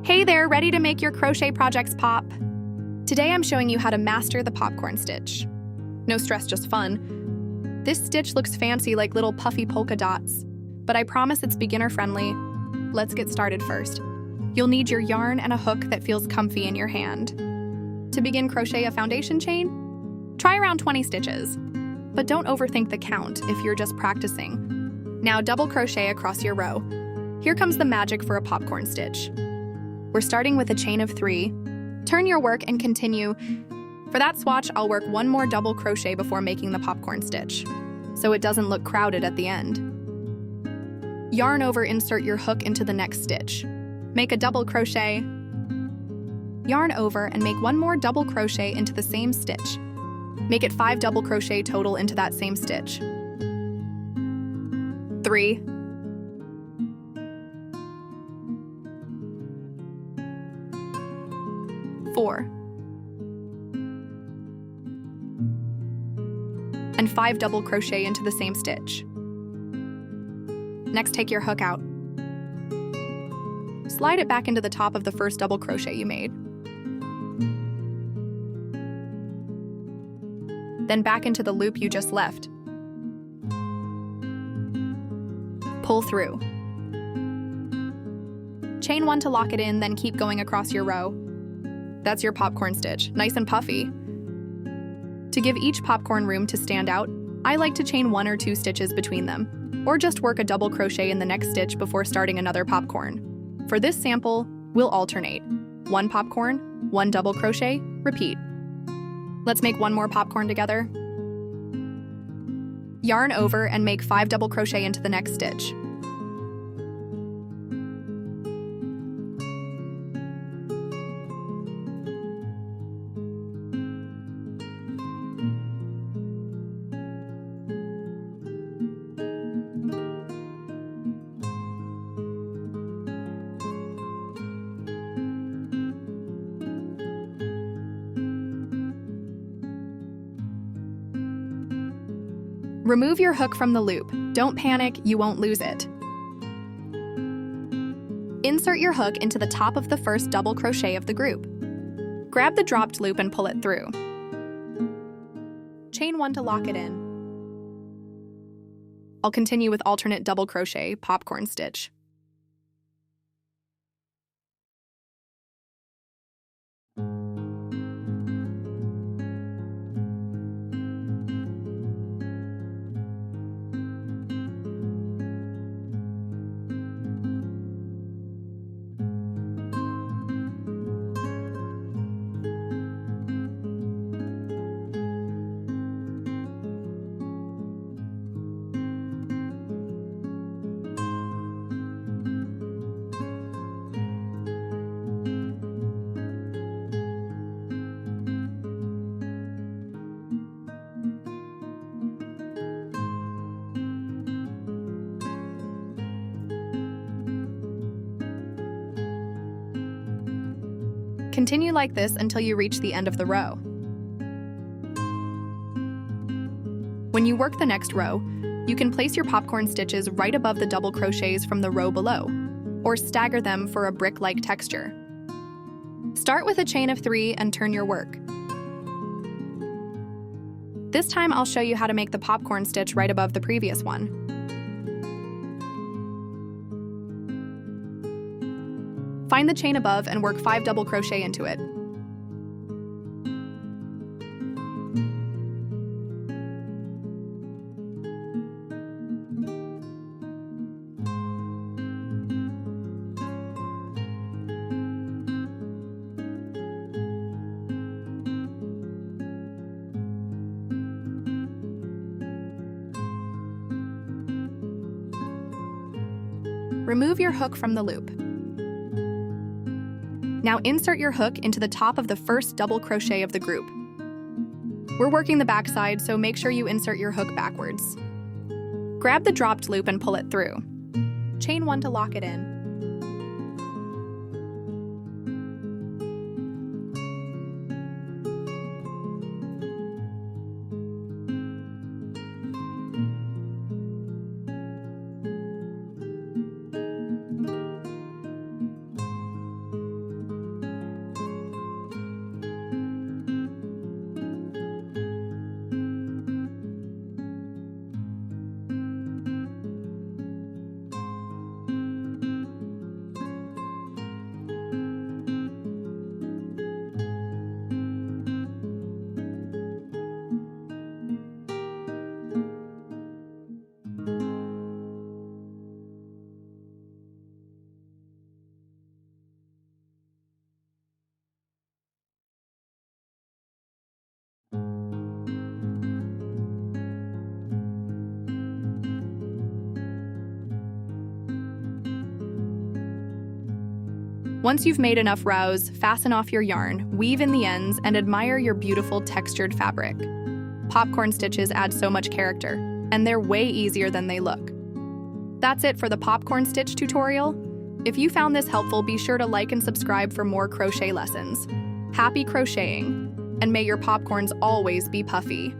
Hey there, ready to make your crochet projects pop? Today I'm showing you how to master the popcorn stitch. No stress, just fun. This stitch looks fancy like little puffy polka dots, but I promise it's beginner friendly. Let's get started first. You'll need your yarn and a hook that feels comfy in your hand. To begin, crochet a foundation chain. Try around 20 stitches, but don't overthink the count if you're just practicing. Now double crochet across your row. Here comes the magic for a popcorn stitch. We're starting with a chain of 3. Turn your work and continue. For that swatch, I'll work one more double crochet before making the popcorn stitch, so it doesn't look crowded at the end. Yarn over, insert your hook into the next stitch. Make a double crochet. Yarn over and make one more double crochet into the same stitch. Make it 5 double crochet total into that same stitch. 3. 4. And 5 double crochet into the same stitch. Next, take your hook out. Slide it back into the top of the first double crochet you made. Then back into the loop you just left. Pull through. Chain 1 to lock it in, then keep going across your row. That's your popcorn stitch, nice and puffy. To give each popcorn room to stand out, I like to chain 1 or 2 stitches between them, or just work a double crochet in the next stitch before starting another popcorn. For this sample, we'll alternate. 1 popcorn, 1 double crochet, repeat. Let's make one more popcorn together. Yarn over and make 5 double crochet into the next stitch. Remove your hook from the loop. Don't panic, you won't lose it. Insert your hook into the top of the first double crochet of the group. Grab the dropped loop and pull it through. Chain 1 to lock it in. I'll continue with alternate double crochet, popcorn stitch. Continue like this until you reach the end of the row. When you work the next row, you can place your popcorn stitches right above the double crochets from the row below, or stagger them for a brick-like texture. Start with a chain of 3 and turn your work. This time I'll show you how to make the popcorn stitch right above the previous one. Find the chain above and work 5 double crochet into it. Remove your hook from the loop. Now insert your hook into the top of the first double crochet of the group. We're working the back side, so make sure you insert your hook backwards. Grab the dropped loop and pull it through. Chain 1 to lock it in. Once you've made enough rows, fasten off your yarn, weave in the ends, and admire your beautiful textured fabric. Popcorn stitches add so much character, and they're way easier than they look. That's it for the popcorn stitch tutorial. If you found this helpful, be sure to like and subscribe for more crochet lessons. Happy crocheting, and may your popcorns always be puffy.